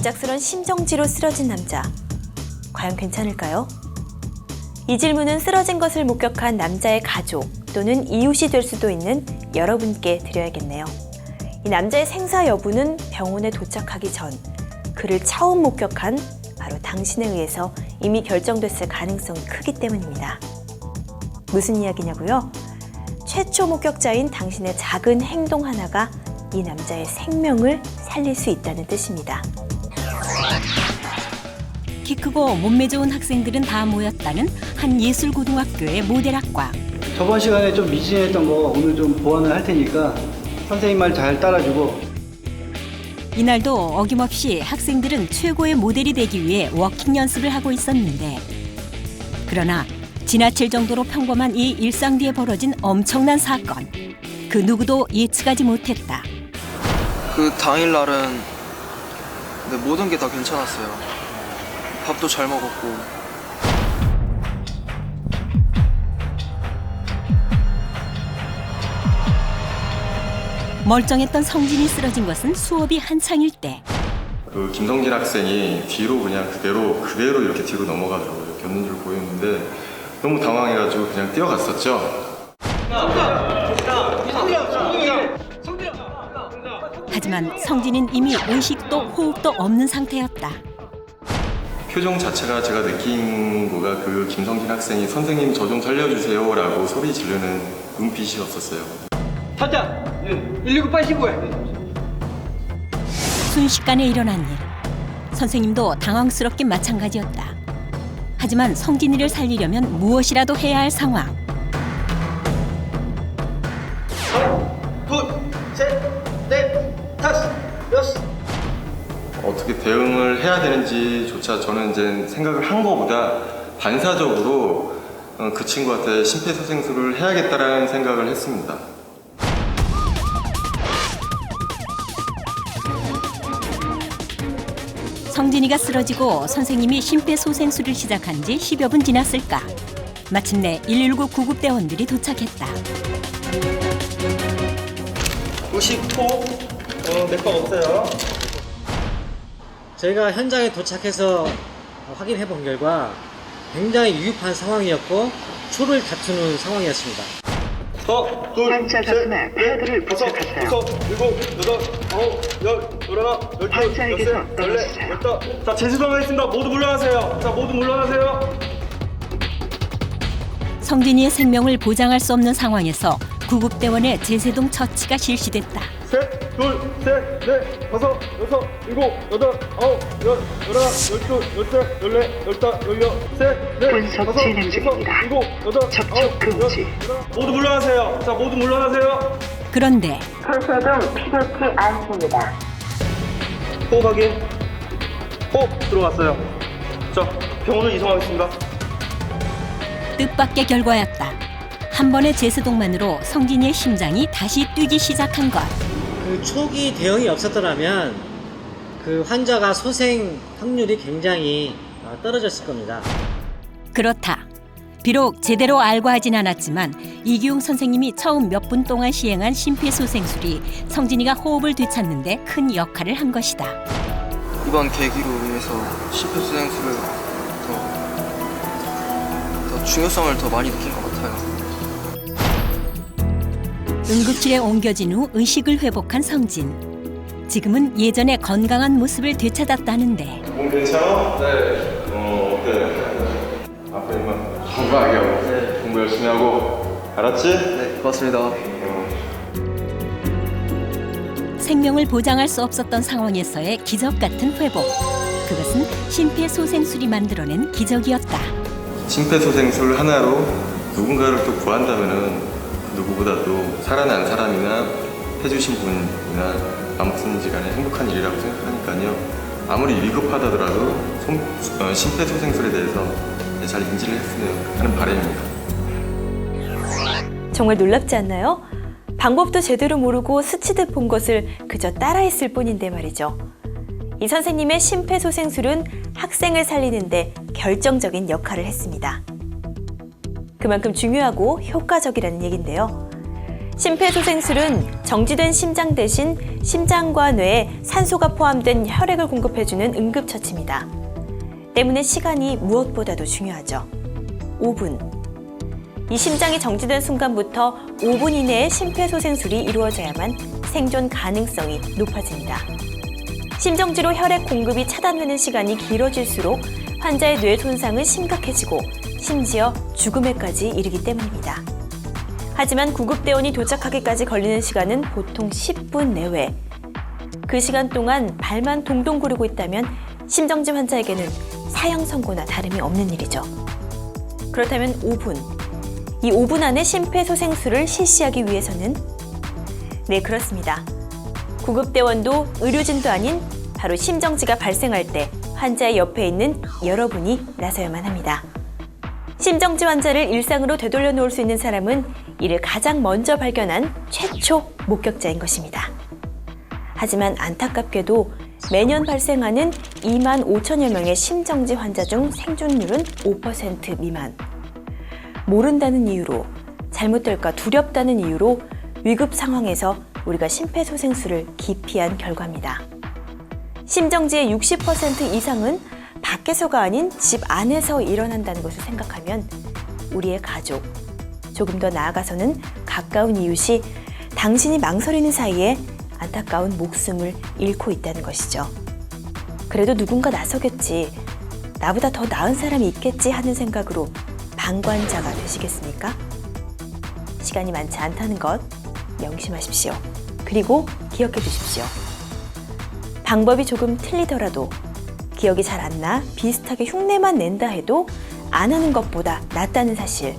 갑작스런 심정지로 쓰러진 남자. 과연 괜찮을까요? 이 질문은 쓰러진 것을 목격한 남자의 가족 또는 이웃이 될 수도 있는 여러분께 드려야겠네요. 이 남자의 생사 여부는 병원에 도착하기 전 그를 처음 목격한 바로 당신에 의해서 이미 결정됐을 가능성이 크기 때문입니다. 무슨 이야기냐고요? 최초 목격자인 당신의 작은 행동 하나가 이 남자의 생명을 살릴 수 있다는 뜻입니다. 키 크고 몸매 좋은 학생들은 다 모였다는 한 예술고등학교의 모델학과. 저번 시간에 좀 미진했던 거 오늘 좀 보완을 할 테니까 선생님 말 잘 따라주고. 이날도 어김없이 학생들은 최고의 모델이 되기 위해 워킹 연습을 하고 있었는데, 그러나 지나칠 정도로 평범한 이 일상 뒤에 벌어진 엄청난 사건. 그 누구도 예측하지 못했다. 그 당일날은 모든 게 다 괜찮았어요. 밥도 잘 먹었고. 멀쩡했던 성진이 쓰러진 것은 수업이 한창일 때. 그 김성진 학생이 뒤로 그냥 그대로 이렇게 뒤로 넘어가더라고요. 이렇게 없는 줄 보였는데 너무 당황해가지고 그냥 뛰어갔었죠. 하지만 성진은 이미 의식도 호흡도 없는 상태였다. 표정 자체가 제가 느낀 거가 그 김성진 학생이 선생님 저 좀 살려주세요라고 소리 지르는 눈빛이었었어요. 타자! 119 빨리 신고해! 순식간에 일어난 일. 선생님도 당황스럽긴 마찬가지였다. 하지만 성진이를 살리려면 무엇이라도 해야 할 상황. 둘, 셋, 넷, 다섯, 여섯. 어떻게 대응을 해야 되는지조차 저는 이제 생각을 한 거보다 반사적으로 그 친구한테 심폐소생술을 해야겠다라는 생각을 했습니다. 성진이가 쓰러지고 선생님이 심폐소생술을 시작한 지 10여 분 지났을까. 마침내 119 구급대원들이 도착했다. 90호 맥박 없어요. 저희가 현장에 도착해서 확인해 본 결과 굉장히 위급한 상황이었고 초를 다투는 상황이었습니다. 환자 가슴에 패드를 부착하세요. 환자에게서 떨어지세요. 자, 재수동하겠습니다. 모두 물러나세요. 자, 모두 물러나세요. 성진이의 생명을 보장할 수 없는 상황에서 구급대원의 제세동 처치가 실시됐다. 셋, 둘, 셋, 넷, 다섯, 여섯, 일곱, 여덟, 아홉, 열, 열하나, 열둘, 열셋, 열넷, 열다, 열여, 셋, 넷, 분석 다섯, 진행 중입니다. 여섯, 일곱, 여덟, 접촉 아홉, 금지. 열, 모두 물러나세요. 자, 모두 물러나세요. 그런데 손소독 필요치 않습니다. 호흡 확인. 호흡 들어왔어요. 자, 병원을 이송하겠습니다. 뜻밖의 결과였다. 한 번의 제세동만으로 성진이의 심장이 다시 뛰기 시작한 것. 그 초기 대응이 없었더라면 그 환자가 소생 확률이 굉장히 떨어졌을 겁니다. 그렇다. 비록 제대로 알고 하진 않았지만 이기용 선생님이 처음 몇 분 동안 시행한 심폐소생술이 성진이가 호흡을 되찾는 데 큰 역할을 한 것이다. 이번 계기로 인해서 심폐소생술을 더 중요성을 더 많이 느낀 것 같아요. 응급실에 옮겨진 후 의식을 회복한 성진. 지금은 예전의 건강한 모습을 되찾았다는데 몸 괜찮아? 네. 어때? 앞에 임마 건강하게 하고 공부 열심히 하고 알았지? 네, 고맙습니다. 생명을 보장할 수 없었던 상황에서의 기적 같은 회복. 그것은 심폐소생술이 만들어낸 기적이었다. 심폐소생술 하나로 누군가를 또 구한다면은 누구보다도 살아난 사람이나 해주신 분이나 아무튼지간에 행복한 일이라고 생각하니까요. 아무리 위급하다더라도 심폐소생술에 대해서 잘 인지를 했으면 하는 바람입니다. 정말 놀랍지 않나요? 방법도 제대로 모르고 스치듯 본 것을 그저 따라했을 뿐인데 말이죠. 이 선생님의 심폐소생술은 학생을 살리는 데 결정적인 역할을 했습니다. 그만큼 중요하고 효과적이라는 얘긴데요. 심폐소생술은 정지된 심장 대신 심장과 뇌에 산소가 포함된 혈액을 공급해주는 응급처치입니다. 때문에 시간이 무엇보다도 중요하죠. 5분. 이 심장이 정지된 순간부터 5분 이내에 심폐소생술이 이루어져야만 생존 가능성이 높아집니다. 심정지로 혈액 공급이 차단되는 시간이 길어질수록 환자의 뇌 손상은 심각해지고 심지어 죽음에까지 이르기 때문입니다. 하지만 구급대원이 도착하기까지 걸리는 시간은 보통 10분 내외. 그 시간 동안 발만 동동 구르고 있다면 심정지 환자에게는 사형 선고나 다름이 없는 일이죠. 그렇다면 5분. 이 5분 안에 심폐소생술을 실시하기 위해서는 네, 그렇습니다. 구급대원도 의료진도 아닌 바로 심정지가 발생할 때 환자의 옆에 있는 여러분이 나서야만 합니다. 심정지 환자를 일상으로 되돌려 놓을 수 있는 사람은 이를 가장 먼저 발견한 최초 목격자인 것입니다. 하지만 안타깝게도 매년 발생하는 2만 5천여 명의 심정지 환자 중 생존율은 5% 미만. 모른다는 이유로, 잘못될까 두렵다는 이유로 위급 상황에서 우리가 심폐소생술을 기피한 결과입니다. 심정지의 60% 이상은 밖에서가 아닌 집 안에서 일어난다는 것을 생각하면 우리의 가족, 조금 더 나아가서는 가까운 이웃이 당신이 망설이는 사이에 안타까운 목숨을 잃고 있다는 것이죠. 그래도 누군가 나서겠지, 나보다 더 나은 사람이 있겠지 하는 생각으로 방관자가 되시겠습니까? 시간이 많지 않다는 것 명심하십시오. 그리고 기억해 두십시오. 방법이 조금 틀리더라도, 기억이 잘 안 나 비슷하게 흉내만 낸다 해도 안 하는 것보다 낫다는 사실,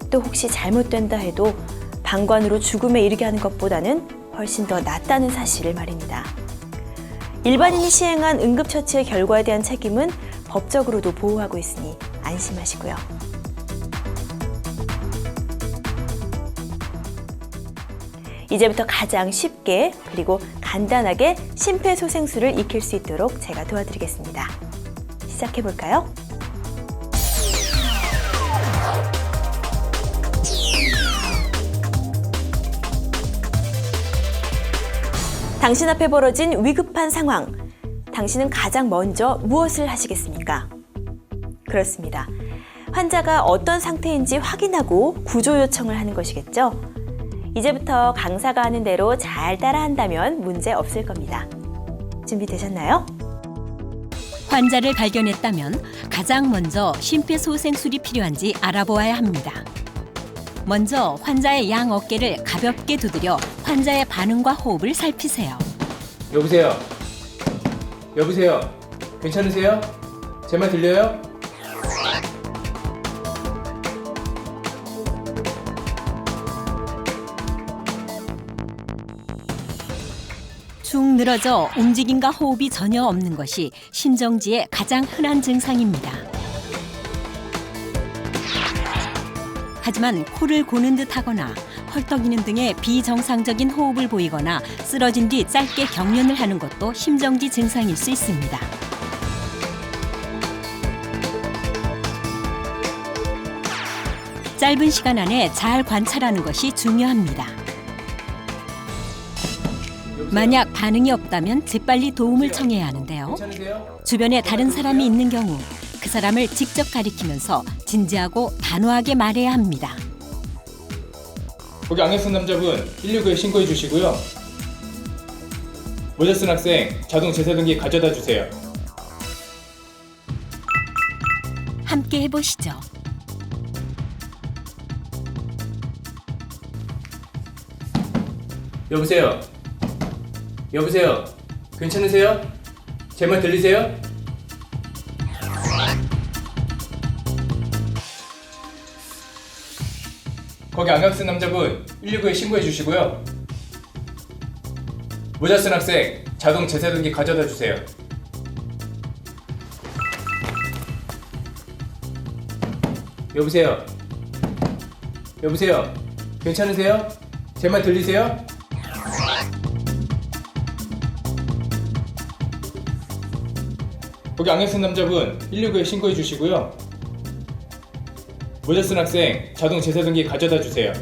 또 혹시 잘못된다 해도 방관으로 죽음에 이르게 하는 것보다는 훨씬 더 낫다는 사실을 말입니다. 일반인이 시행한 응급처치의 결과에 대한 책임은 법적으로도 보호하고 있으니 안심하시고요. 이제부터 가장 쉽게 그리고 간단하게 심폐소생술을 익힐 수 있도록 제가 도와드리겠습니다. 시작해볼까요? 당신 앞에 벌어진 위급한 상황, 당신은 가장 먼저 무엇을 하시겠습니까? 그렇습니다. 환자가 어떤 상태인지 확인하고 구조 요청을 하는 것이겠죠? 이제부터 강사가 하는 대로 잘 따라한다면 문제 없을 겁니다. 준비되셨나요? 환자를 발견했다면 가장 먼저 심폐소생술이 필요한지 알아보아야 합니다. 먼저 환자의 양 어깨를 가볍게 두드려 환자의 반응과 호흡을 살피세요. 여보세요? 여보세요? 괜찮으세요? 제 말 들려요? 축 늘어져 움직임과 호흡이 전혀 없는 것이 심정지의 가장 흔한 증상입니다. 하지만 코를 고는 듯 하거나 헐떡이는 등의 비정상적인 호흡을 보이거나 쓰러진 뒤 짧게 경련을 하는 것도 심정지 증상일 수 있습니다. 짧은 시간 안에 잘 관찰하는 것이 중요합니다. 만약 반응이 없다면 재빨리 도움을 청해야 하는데요. 괜찮으세요? 주변에 다른 사람이 있는 경우 그 사람을 직접 가리키면서 진지하고 단호하게 말해야 합니다. 거기 안경 쓴 남자분 119에 신고해 주시고요. 모자 쓴 학생 자동 제사등기 가져다 주세요. 함께 해보시죠. 여보세요? 여보세요? 괜찮으세요? 제 말 들리세요? 거기 안경 쓴 남자분 119에 신고해 주시고요. 모자 쓴 학생 자동 제사등기 가져다 주세요. 여보세요? 여보세요? 괜찮으세요? 제 말 들리세요? 거기 안경 쓴 남자분 119에 신고해 주시고요. 모자 쓴 학생 자동 제사등기 가져다 주세요.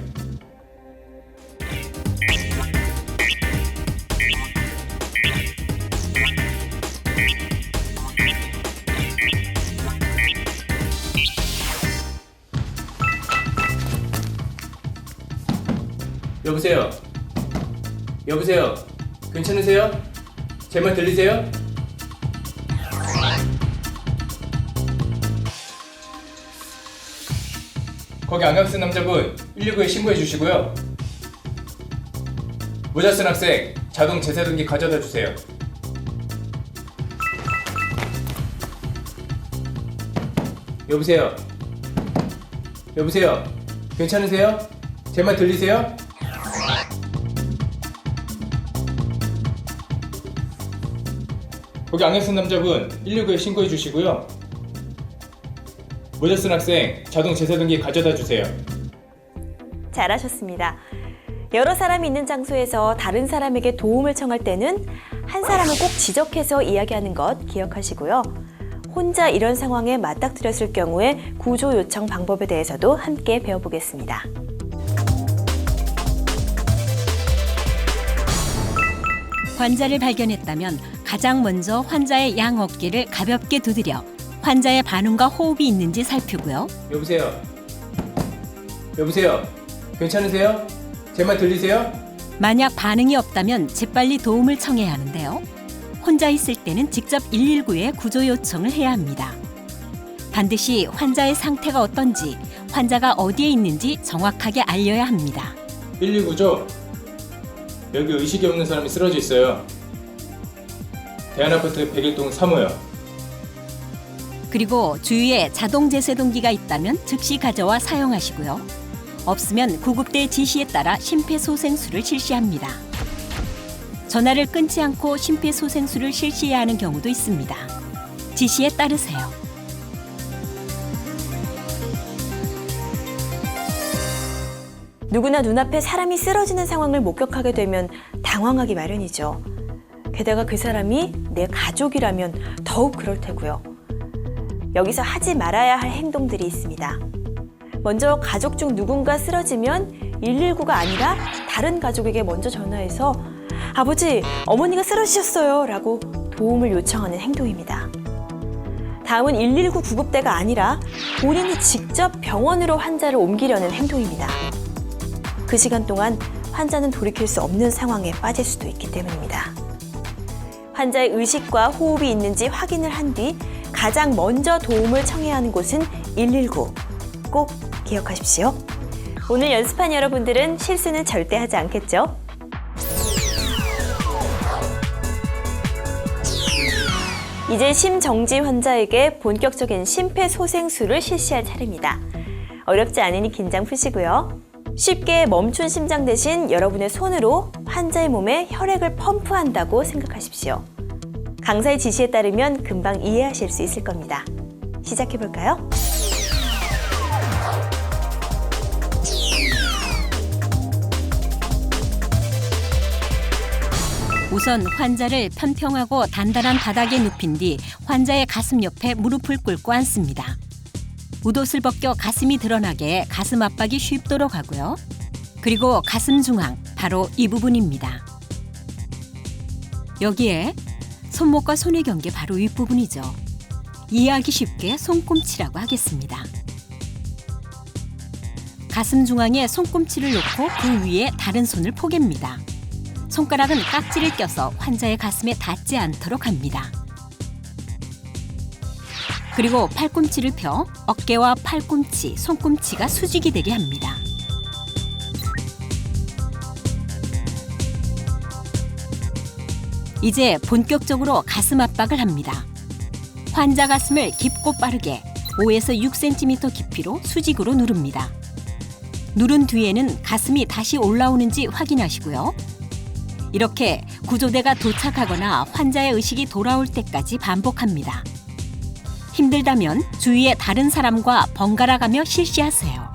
여보세요? 여보세요? 괜찮으세요? 제 말 들리세요? 거기 안경 쓴 남자분 119에 신고해 주시고요. 모자 쓴 학생 자동 제세동기 가져다 주세요. 여보세요? 여보세요? 괜찮으세요? 제 말 들리세요? 거기 안경 쓴 남자분 119에 신고해 주시고요. 모자 쓴 학생 자동 제세동기 가져다 주세요. 잘하셨습니다. 여러 사람이 있는 장소에서 다른 사람에게 도움을 청할 때는 한 사람을 꼭 지적해서 이야기하는 것 기억하시고요. 혼자 이런 상황에 맞닥뜨렸을 경우에 구조 요청 방법에 대해서도 함께 배워보겠습니다. 환자를 발견했다면 가장 먼저 환자의 양 어깨를 가볍게 두드려 환자의 반응과 호흡이 있는지 살피고요. 여보세요? 여보세요? 괜찮으세요? 제 말 들리세요? 만약 반응이 없다면 재빨리 도움을 청해야 하는데요. 혼자 있을 때는 직접 119에 구조 요청을 해야 합니다. 반드시 환자의 상태가 어떤지, 환자가 어디에 있는지 정확하게 알려야 합니다. 119죠? 여기 의식이 없는 사람이 쓰러져 있어요. 대한아파트 101동 3호요. 그리고 주위에 자동 제세동기가 있다면 즉시 가져와 사용하시고요. 없으면 구급대 지시에 따라 심폐소생술을 실시합니다. 전화를 끊지 않고 심폐소생술을 실시해야 하는 경우도 있습니다. 지시에 따르세요. 누구나 눈앞에 사람이 쓰러지는 상황을 목격하게 되면 당황하기 마련이죠. 게다가 그 사람이 내 가족이라면 더욱 그럴 테고요. 여기서 하지 말아야 할 행동들이 있습니다. 먼저 가족 중 누군가 쓰러지면 119가 아니라 다른 가족에게 먼저 전화해서 아버지, 어머니가 쓰러지셨어요 라고 도움을 요청하는 행동입니다. 다음은 119 구급대가 아니라 본인이 직접 병원으로 환자를 옮기려는 행동입니다. 그 시간 동안 환자는 돌이킬 수 없는 상황에 빠질 수도 있기 때문입니다. 환자의 의식과 호흡이 있는지 확인을 한 뒤 가장 먼저 도움을 청해야 하는 곳은 119. 꼭 기억하십시오. 오늘 연습한 여러분들은 실수는 절대 하지 않겠죠? 이제 심정지 환자에게 본격적인 심폐소생술을 실시할 차례입니다. 어렵지 않으니 긴장 푸시고요. 쉽게 멈춘 심장 대신 여러분의 손으로 환자의 몸에 혈액을 펌프한다고 생각하십시오. 강사의 지시에 따르면 금방 이해하실 수 있을 겁니다. 시작해볼까요? 우선 환자를 평평하고 단단한 바닥에 눕힌 뒤 환자의 가슴 옆에 무릎을 꿇고 앉습니다. 웃옷을 벗겨 가슴이 드러나게 가슴 압박이 쉽도록 하고요. 그리고 가슴 중앙, 바로 이 부분입니다. 여기에 손목과 손의 경계 바로 윗부분이죠. 이해하기 쉽게 손꿈치라고 하겠습니다. 가슴 중앙에 손꿈치를 놓고 그 위에 다른 손을 포갭니다. 손가락은 깍지를 껴서 환자의 가슴에 닿지 않도록 합니다. 그리고 팔꿈치를 펴 어깨와 팔꿈치, 손꿈치가 수직이 되게 합니다. 이제 본격적으로 가슴 압박을 합니다. 환자 가슴을 깊고 빠르게 5에서 6cm 깊이로 수직으로 누릅니다. 누른 뒤에는 가슴이 다시 올라오는지 확인하시고요. 이렇게 구조대가 도착하거나 환자의 의식이 돌아올 때까지 반복합니다. 힘들다면 주위의 다른 사람과 번갈아 가며 실시하세요.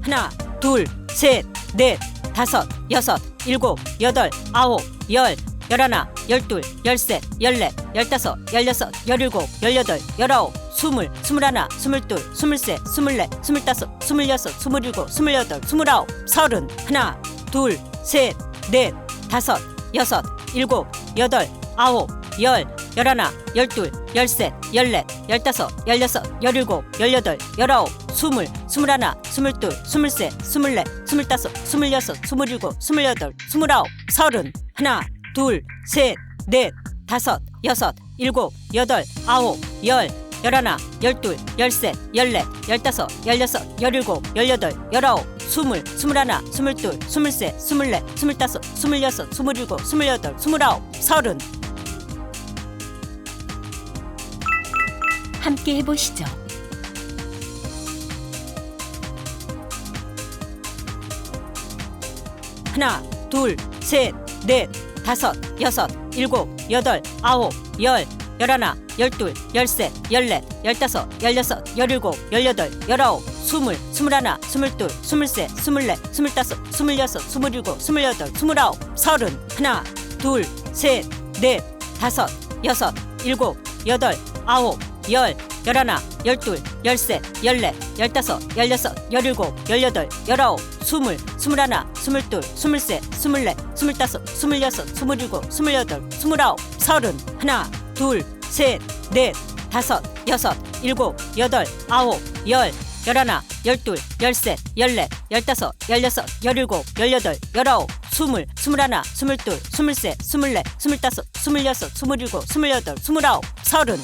하나, 둘, 셋, 넷, 다섯, 여섯, 일곱, 여덟, 아홉, 열, 열하나, 열둘, 열셋, 열넷, 열다섯, 열여섯, 열일곱, 열여덟, 열아홉, 스물, 스물하나, 스물둘, 스물셋, 스물넷, 스물다섯, 스물여섯, 스물일곱, 스물여덟, 스물아홉, 서른. 하나, 둘, 셋, 넷, 다섯, 여섯, 일곱, 여덟, 아홉, 열, 열하나, 열둘, 열셋, 열넷, 열다섯, 열여섯, 열일곱, 열여덟, 열아홉, 스물, 스물하나, 스물둘, 스물셋, 스물넷, 스물다섯, 스물여섯, 스물일곱, 스물여덟, 스물아홉, 서른. 하나, 둘, 셋, 넷, 다섯, 여섯, 일곱, 여덟, 아홉, 열, 열하나, 열둘, 열셋, 열넷, 열다섯, 열여섯, 열일곱, 열여덟, 열아홉, 스물, 스물하나, 스물둘, 스물셋, 스물넷, 스물다섯, 스물여섯, 스물일곱, 스물여덟, 스물아홉, 서른. 함께 해보시죠. 하나, 둘, 셋, 넷, 다섯, 여섯, 일곱, 여덟, 아홉, 열, 열하나, 열둘, 열셋, 열넷, 열다섯, 열여섯, 열일곱, 열여덟, 열아홉, 스물, 스물하나, 스물둘, 스물셋, 스물넷, 스물다섯, 스물여섯, 스물일곱, 스물여덟, 스물아홉, 서른. 하나, 둘, 셋, 넷, 다섯, 여섯, 일곱, 여덟, 아홉, 열, 열하나, 열둘, 열셋, 열넷, 열다섯, 열여섯, 열일곱, 열여덟, 열아홉, 스물, 스물하나, 스물둘, 스물셋, 스물넷, 스물다섯, 스물여섯, 스물일곱, 스물여덟, 스물아홉, 서른. 하나, 둘, 셋, 넷, 다섯, 여섯, 일곱, 여덟, 아홉, 열, 열하나, 열둘, 열셋, 열넷, 열다섯, 열여섯, 열일곱, 열여덟, 열아홉, 스물, 스물하나, 스물둘, 스물셋, 스물넷, 스물다섯, 스물여섯, 스물일곱, 스물여덟, 스물아홉, 서른.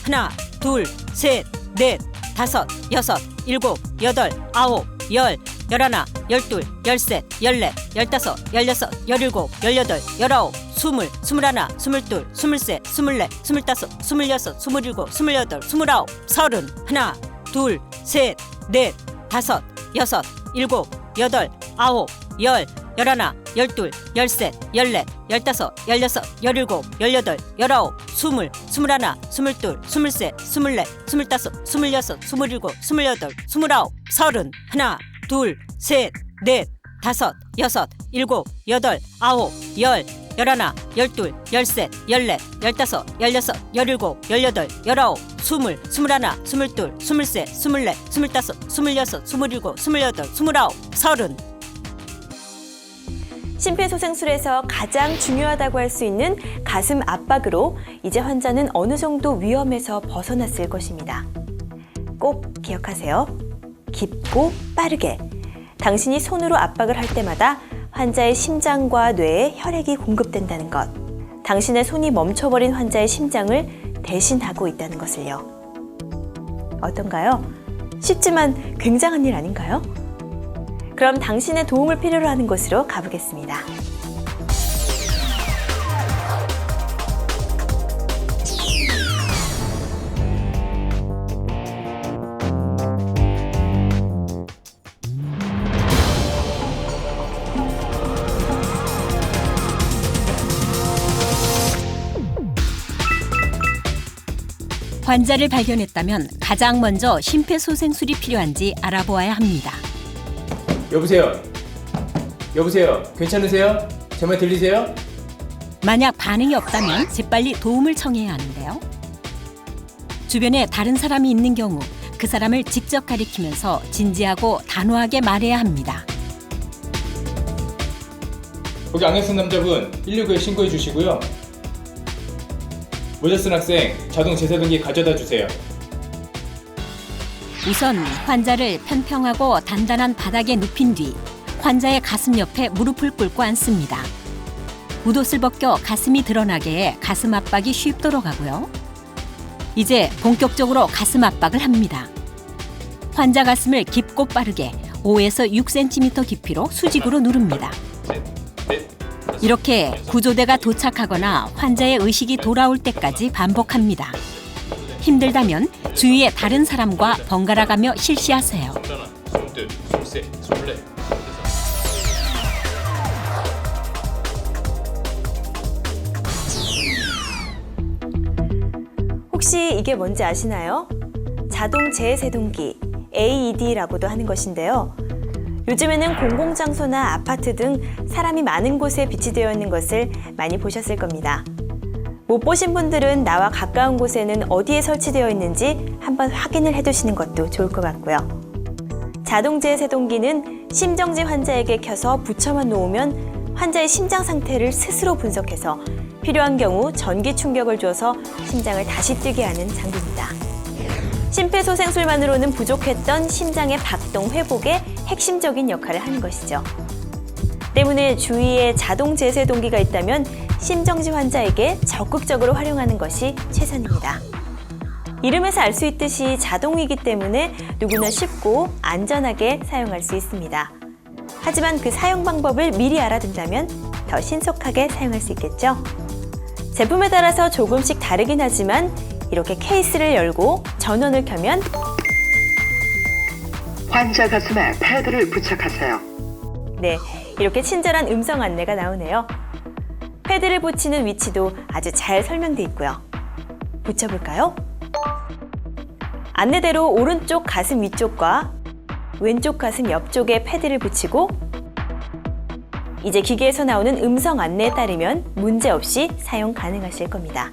하나, 둘, 셋, 넷, 다섯, 여섯, 일곱, 여덟, 아홉, 열, 열하나, 열둘, 열셋, 열넷, 열다섯, 열여섯, 열일곱, 열여덟, 열아홉, 스물, 스물하나, 스물둘, 스물셋, 스물넷, 스물다섯, 스물여섯, 스물일곱, 스물여덟, 스물아홉, 서른. 하나, 둘, 셋, 넷, 다섯, 여섯, 일곱, 여덟, 아홉, 열, 열하나, 열둘, 열셋, 열넷, 열다섯, 열여섯, 열일곱, 열여덟, 열아홉, 스물, 스물하나, 스물둘, 스물셋, 스물넷, 스물다섯, 스물여섯, 스물일곱, 스물여덟, 스물아홉, 서른. 하나, 둘, 셋, 넷, 다섯, 여섯, 일곱, 여덟, 아홉, 열, 열하나, 열둘, 열셋, 열넷, 열다섯, 열여섯, 열일곱, 열여덟, 열아홉, 스물, 스물하나, 스물둘, 스물셋, 스물넷, 스물다섯, 스물여섯, 스물일곱, 스물여덟, 스물아홉, 서른. 심폐소생술에서 가장 중요하다고 할 수 있는 가슴 압박으로 이제 환자는 어느 정도 위험에서 벗어났을 것입니다. 꼭 기억하세요. 깊고 빠르게. 당신이 손으로 압박을 할 때마다 환자의 심장과 뇌에 혈액이 공급된다는 것. 당신의 손이 멈춰버린 환자의 심장을 대신하고 있다는 것을요. 어떤가요? 쉽지만 굉장한 일 아닌가요? 그럼 당신의 도움을 필요로 하는 곳으로 가보겠습니다. 환자를 발견했다면 가장 먼저 심폐소생술이 필요한지 알아보아야 합니다. 여보세요? 여보세요? 괜찮으세요? 제 말 들리세요? 만약 반응이 없다면 재빨리 도움을 청해야 하는데요. 주변에 다른 사람이 있는 경우 그 사람을 직접 가리키면서 진지하고 단호하게 말해야 합니다. 거기 안경 쓴 남자분 119에 신고해 주시고요. 모자 쓴 학생 자동 제사등기 가져다 주세요. 우선 환자를 편평하고 단단한 바닥에 눕힌 뒤 환자의 가슴 옆에 무릎을 꿇고 앉습니다. 웃옷을 벗겨 가슴이 드러나게 해 가슴 압박이 쉽도록 하고요. 이제 본격적으로 가슴 압박을 합니다. 환자 가슴을 깊고 빠르게 5에서 6cm 깊이로 수직으로 누릅니다. 이렇게 구조대가 도착하거나 환자의 의식이 돌아올 때까지 반복합니다. 힘들다면 주위의 다른 사람과 번갈아가며 실시하세요. 혹시 이게 뭔지 아시나요? 자동 재세동기, AED라고도 하는 것인데요. 요즘에는 공공장소나 아파트 등 사람이 많은 곳에 비치되어 있는 것을 많이 보셨을 겁니다. 못 보신 분들은 나와 가까운 곳에는 어디에 설치되어 있는지 한번 확인을 해두시는 것도 좋을 것 같고요. 자동제세동기는 심정지 환자에게 켜서 붙여만 놓으면 환자의 심장 상태를 스스로 분석해서 필요한 경우 전기 충격을 줘서 심장을 다시 뛰게 하는 장비입니다. 심폐소생술만으로는 부족했던 심장의 박동 회복에 핵심적인 역할을 하는 것이죠. 때문에 주위에 자동제세동기가 있다면 심정지 환자에게 적극적으로 활용하는 것이 최선입니다. 이름에서 알 수 있듯이 자동이기 때문에 누구나 쉽고 안전하게 사용할 수 있습니다. 하지만 그 사용 방법을 미리 알아둔다면 더 신속하게 사용할 수 있겠죠? 제품에 따라서 조금씩 다르긴 하지만 이렇게 케이스를 열고 전원을 켜면 환자 가슴에 패드를 부착하세요. 네, 이렇게 친절한 음성 안내가 나오네요. 패드를 붙이는 위치도 아주 잘 설명돼 있고요. 붙여볼까요? 안내대로 오른쪽 가슴 위쪽과 왼쪽 가슴 옆쪽에 패드를 붙이고 이제 기계에서 나오는 음성 안내에 따르면 문제없이 사용 가능하실 겁니다.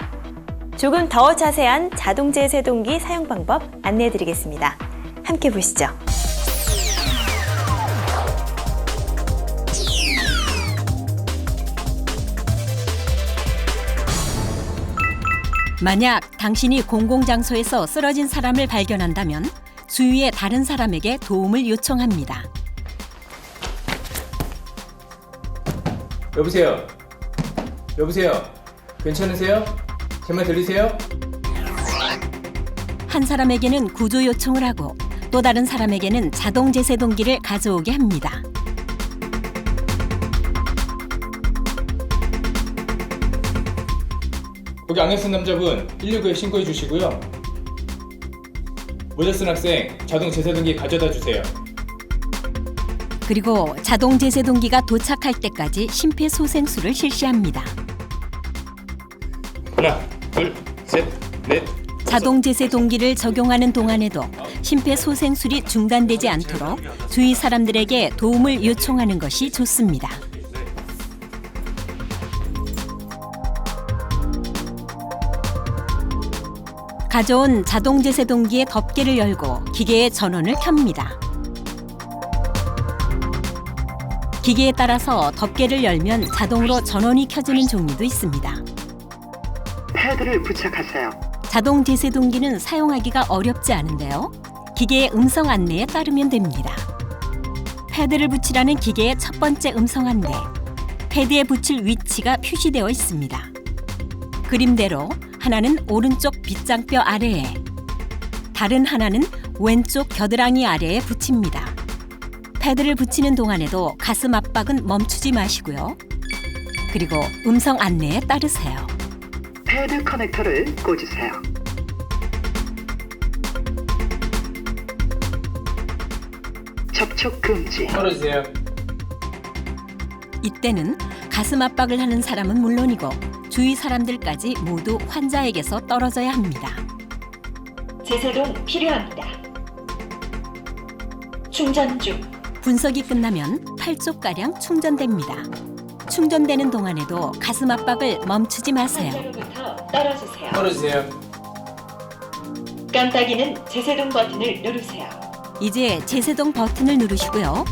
조금 더 자세한 자동제세동기 사용 방법 안내해드리겠습니다. 함께 보시죠. 만약 당신이 공공장소에서 쓰러진 사람을 발견한다면 주위의 다른 사람에게 도움을 요청합니다. 여보세요? 여보세요? 괜찮으세요? 제 말 들리세요? 한 사람에게는 구조 요청을 하고 또 다른 사람에게는 자동제세동기를 가져오게 합니다. 거기 안경 쓴 남자분 119에 신고해 주시고요. 모자 쓴 학생 자동제세동기 가져다 주세요. 그리고 자동제세동기가 도착할 때까지 심폐소생술을 실시합니다. 하나, 둘, 셋, 넷. 자동제세동기를 적용하는 동안에도 심폐소생술이 중단되지 않도록 주위 사람들에게 도움을 요청하는 것이 좋습니다. 가져온 자동제세동기의 덮개를 열고 기계의 전원을 켭니다. 기계에 따라서 덮개를 열면 자동으로 전원이 켜지는 종류도 있습니다. 패드를 부착하세요. 자동제세동기는 사용하기가 어렵지 않은데요. 기계의 음성 안내에 따르면 됩니다. 패드를 붙이라는 기계의 첫 번째 음성 안내. 패드에 붙일 위치가 표시되어 있습니다. 그림대로 하나는 오른쪽 빗장뼈 아래에, 다른 하나는 왼쪽 겨드랑이 아래에 붙입니다. 패드를 붙이는 동안에도 가슴 압박은 멈추지 마시고요. 그리고 음성 안내에 따르세요. 패드 커넥터를 꽂으세요. 접촉 금지. 떨어지세요. 이때는 가슴 압박을 하는 사람은 물론이고 주위 사람들까지 모두 환자에게서 떨어져야 합니다. 제세동 필요합니다. 충전 중. 분석이 끝나면 8초가량 충전됩니다. 충전되는 동안에도 가슴 압박을 멈추지 마세요. 환자로부터 떨어지세요. 떨어지세요. 깜빡이는 제세동 버튼을 누르세요. 이제 제세동 버튼을 누르시고요.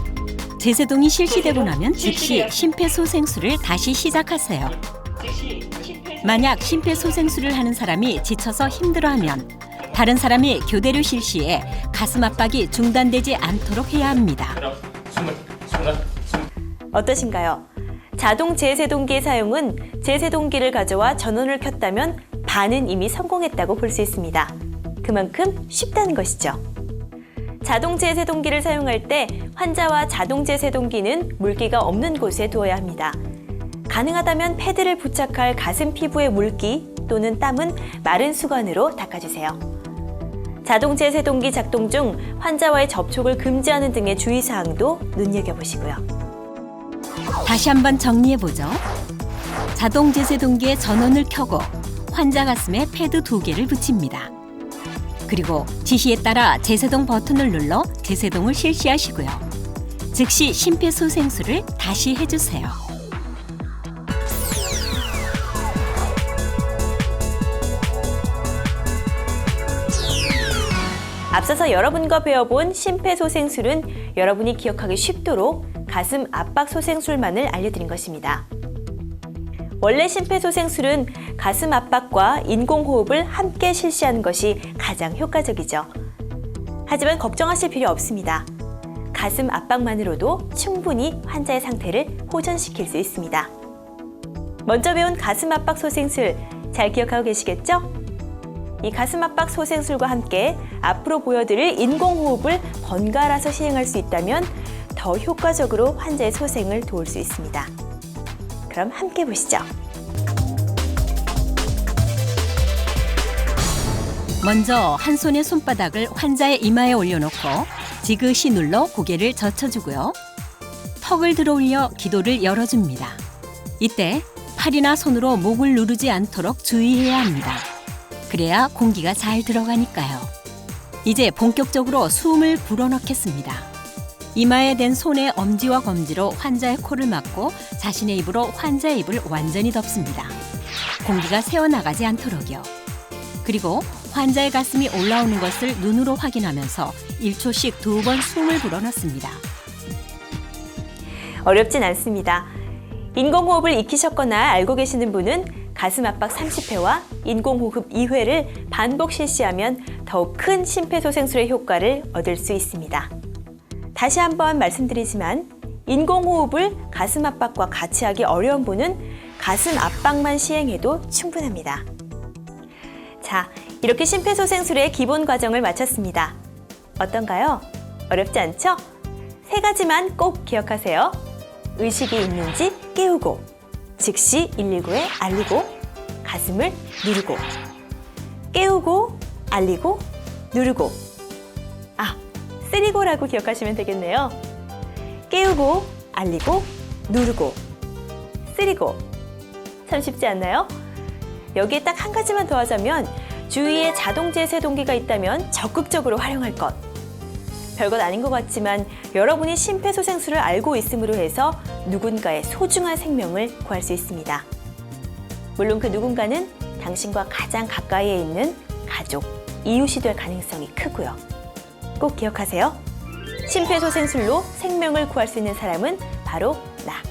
제세동이 실시되고 나면 즉시 심폐소생술을 다시 시작하세요. 만약 심폐소생술을 하는 사람이 지쳐서 힘들어하면 다른 사람이 교대로 실시해 가슴 압박이 중단되지 않도록 해야 합니다. 어떠신가요? 자동 제세동기의 사용은 제세동기를 가져와 전원을 켰다면 반은 이미 성공했다고 볼 수 있습니다. 그만큼 쉽다는 것이죠. 자동 제세동기를 사용할 때 환자와 자동 제세동기는 물기가 없는 곳에 두어야 합니다. 가능하다면 패드를 부착할 가슴 피부의 물기 또는 땀은 마른 수건으로 닦아주세요. 자동 제세동기 작동 중 환자와의 접촉을 금지하는 등의 주의사항도 눈여겨보시고요. 다시 한번 정리해보죠. 자동 제세동기의 전원을 켜고 환자 가슴에 패드 2개를 붙입니다. 그리고 지시에 따라 제세동 버튼을 눌러 제세동을 실시하시고요. 즉시 심폐소생술을 다시 해주세요. 앞서서 여러분과 배워본 심폐소생술은 여러분이 기억하기 쉽도록 가슴 압박 소생술만을 알려드린 것입니다. 원래 심폐소생술은 가슴 압박과 인공호흡을 함께 실시하는 것이 가장 효과적이죠. 하지만 걱정하실 필요 없습니다. 가슴 압박만으로도 충분히 환자의 상태를 호전시킬 수 있습니다. 먼저 배운 가슴 압박 소생술 잘 기억하고 계시겠죠? 이 가슴 압박 소생술과 함께 앞으로 보여드릴 인공호흡을 번갈아서 시행할 수 있다면 더 효과적으로 환자의 소생을 도울 수 있습니다. 그럼 함께 보시죠. 먼저 한 손의 손바닥을 환자의 이마에 올려놓고 지그시 눌러 고개를 젖혀주고요. 턱을 들어올려 기도를 열어줍니다. 이때 팔이나 손으로 목을 누르지 않도록 주의해야 합니다. 그래야 공기가 잘 들어가니까요. 이제 본격적으로 숨을 불어넣겠습니다. 이마에 댄 손의 엄지와 검지로 환자의 코를 막고 자신의 입으로 환자의 입을 완전히 덮습니다. 공기가 새어나가지 않도록요. 그리고 환자의 가슴이 올라오는 것을 눈으로 확인하면서 1초씩 2번 숨을 불어넣습니다. 어렵진 않습니다. 인공호흡을 익히셨거나 알고 계시는 분은 가슴 압박 30회와 인공호흡 2회를 반복 실시하면 더욱 큰 심폐소생술의 효과를 얻을 수 있습니다. 다시 한번 말씀드리지만 인공호흡을 가슴 압박과 같이 하기 어려운 분은 가슴 압박만 시행해도 충분합니다. 자, 이렇게 심폐소생술의 기본 과정을 마쳤습니다. 어떤가요? 어렵지 않죠? 3가지만 꼭 기억하세요. 의식이 있는지 깨우고, 즉시 119에 알리고, 가슴을 누르고. 깨우고, 알리고, 누르고. 쓰리고라고 기억하시면 되겠네요. 깨우고, 알리고, 누르고. 쓰리고. 참 쉽지 않나요? 여기에 딱 한 가지만 더 하자면 주위에 자동제 세동기가 있다면 적극적으로 활용할 것. 별것 아닌 것 같지만 여러분이 심폐소생술을 알고 있음으로 해서 누군가의 소중한 생명을 구할 수 있습니다. 물론 그 누군가는 당신과 가장 가까이에 있는 가족, 이웃이 될 가능성이 크고요. 꼭 기억하세요. 심폐소생술로 생명을 구할 수 있는 사람은 바로 나.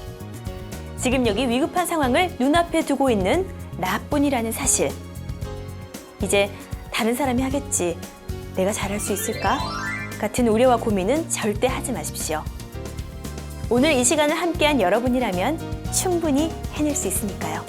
지금 여기 위급한 상황을 눈앞에 두고 있는 나뿐이라는 사실. 이제 다른 사람이 하겠지, 내가 잘할 수 있을까? 같은 우려와 고민은 절대 하지 마십시오. 오늘 이 시간을 함께한 여러분이라면 충분히 해낼 수 있으니까요.